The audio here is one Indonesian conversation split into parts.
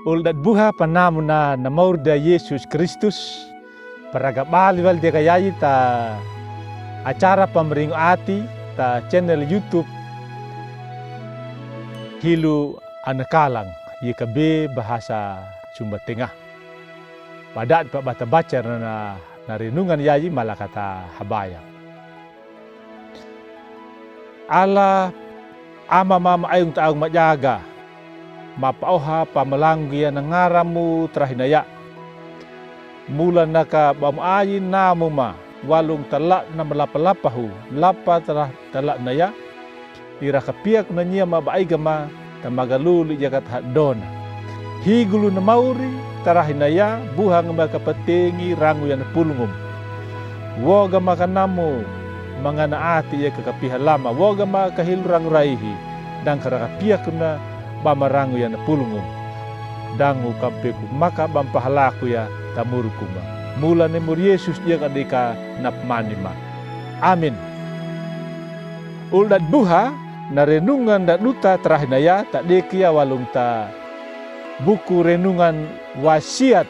Uldat buha panamu na maurda Yesus Kristus. Paraga baliwal dia kayayi ta acara pameringo ati ta channel YouTube Hilu Anakalang YKB bahasa Sumba Tengah. Pada bata baca na renungan yayi malah kata habayang. Allah ama mama ayung taang majaga. Mapauha pamalanggia nangaramu terahinaya. Mula naka bamayin namu ma walung talak na malapalapahu lapa talak naya. Iraka piak na niya mabaigama tamagaluli jagat hadona. Higulu na mauri tarahinaya buhang makapatingi rangu yan pulngum. Woga makanamu mga naati ya kakapihalama. Woga makahilurang raihi dan karakapiak na bamarangu yan pulungum. Dangu kampeku maka bampahalaku ya tamurukuma. Mula ni mur Yesus dia kadika napmanima. Amin. Uldat buha na renungan dat duta terahinaya tak dekia walung ta buku renungan wasiat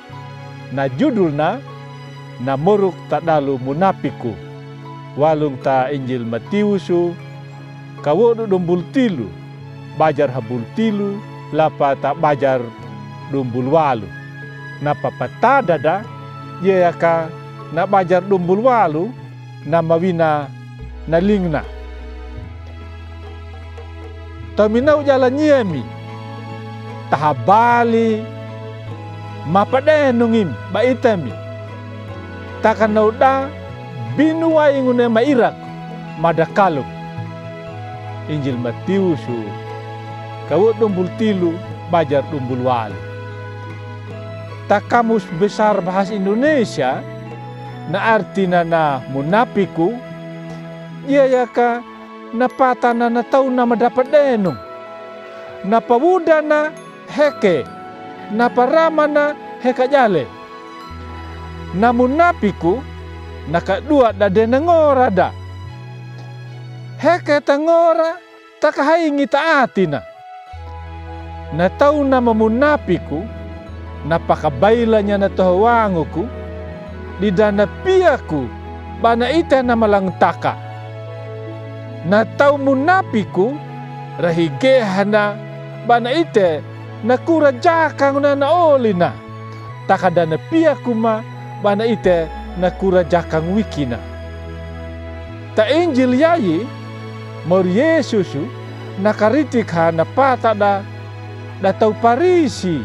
na judulna na muruk tak dalu munapiku. Walung ta Injil Matiusu kawodu dumbul tilu. Bajar habul tilu, lapa tak bajar dumbul walu. Napa pata dada, yaka na bajar dumbul walu, na mawina na lingna. Taminau jalan nyemi, tahabali, mapade nungim, baitami. Takanau da, binuwa ingune mairak, madakaluk. Injil Matiusu kawut dumbul tilu, bajar dumbul walu. Tak kamus besar bahasa Indonesia, na artina na munapiku, iya yaka na patana na tau na madapat denung. Na pawuda na heke, na parama na heka jale. Na munapiku, na kadua da denengora da. Heke tangora, takahaingi taatina. Na tau na mamunapiku, na pakabailanya na tohawanguku, di dana piaku, bana ita na malangtaka. Na tau munapiku, rahigehana, bana ite, na kurajakang na naolina. Taka dana piaku ma, bana ite, na kurajakang wikina. Ta Injil yayi, mor Yesusu, nakaritik ha na pata da tau parisi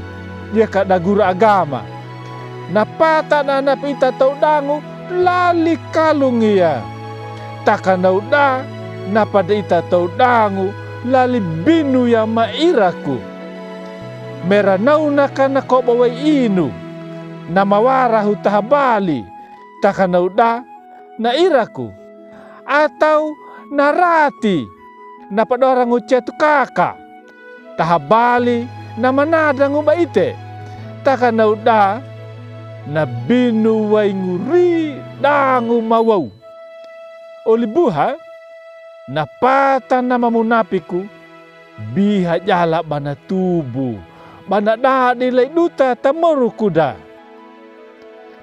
dia kada guru agama. Na pata na napita tau dangu lali kalung ia. Takanau da na pada ita tau dangu lali binu ya mairaku. Meranau na kana ko bawai inu. Na mawarahu tahabali. Takanau da na iraku. Atau narati na pada orang ucetu kakak. Tahabali na manadang ubaite. Takanau da na binu wai nguri dangu mawaw. Olibuha na pata na mamunapiku biha jala bana tubu. Bana da dilay duta tamuru kuda.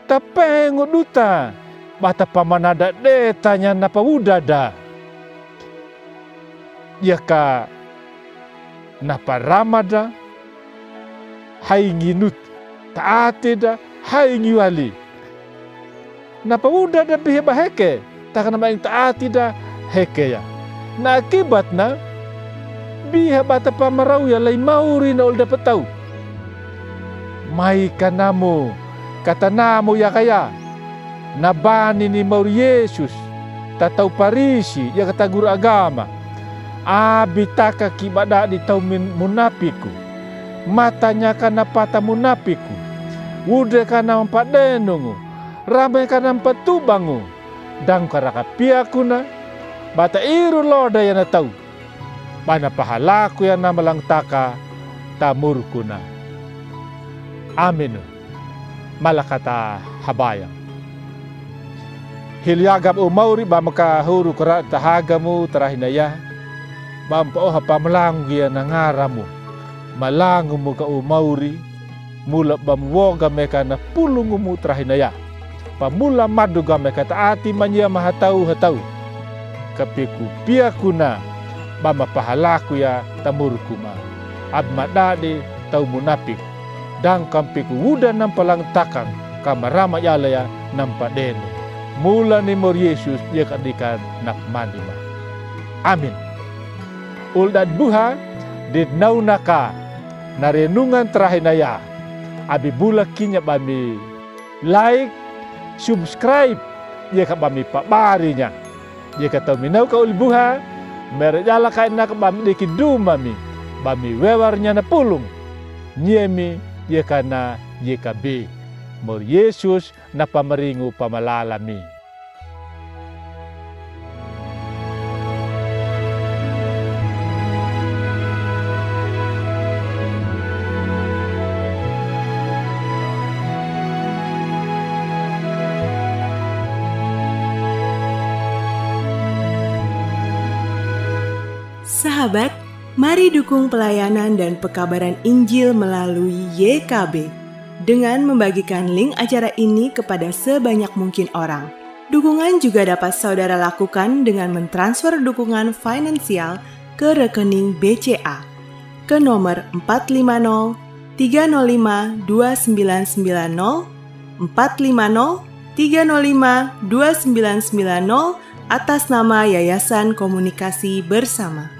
Tapengu duta bata pamanada detanya na pawudada. Yaka naparamada hainginut taatida haingiwali. Napawudada bihe baheke takana maing taatida heke ya. Na akibatna biha bata pamarau ya lay mauri na ul dapat tahu. Mai kanamu kata namu ya kaya nabani ni maur Yesus tatau parisi ya kata guru agama. Abitaka kibada di tau munapiku. Matanya kana pata munapiku. Wude kana padenungu. Ramai kana patubangu. Dang karaka piakuna. Bata iru loda yana tau. Bana pahalaku yana malangtaka tamurkuna. Amin. Malakata habayang. Hilyagam umauri ba makahuru kara tahagamu terahinaya. Bampao ha pamalangu ya nangaramu. Malangu mo ka umauri. mula bamwoga meka na pulungumu trahinaya. Pamula maduga meka taati manya mahatau-hatau. Kapiku piakuna bama pahalaku ya tamurkuma. Abmadade tau munapik. Dang kampiku wuda nampalang takang kamarama yalaya nampadene. Mula ni Mor Yesus ya kadikan nakmanima. Amin. Uldad buha di naunaka na renungan terahinaya. Abi bula kinya bami like, subscribe, ya ka bami pabarinya. Ya ka tau minau ka ulbuha, merjala kain nak bami dikidu bami wewarnya na pulung. Nyemi ya kana ya kabe. Mor Yesus na pameringu pamalalami. Sahabat, mari dukung pelayanan dan pekabaran Injil melalui YKB dengan membagikan link acara ini kepada sebanyak mungkin orang. Dukungan juga dapat saudara lakukan dengan mentransfer dukungan finansial ke rekening BCA ke nomor 450 305 2990 450 305 2990 atas nama Yayasan Komunikasi Bersama.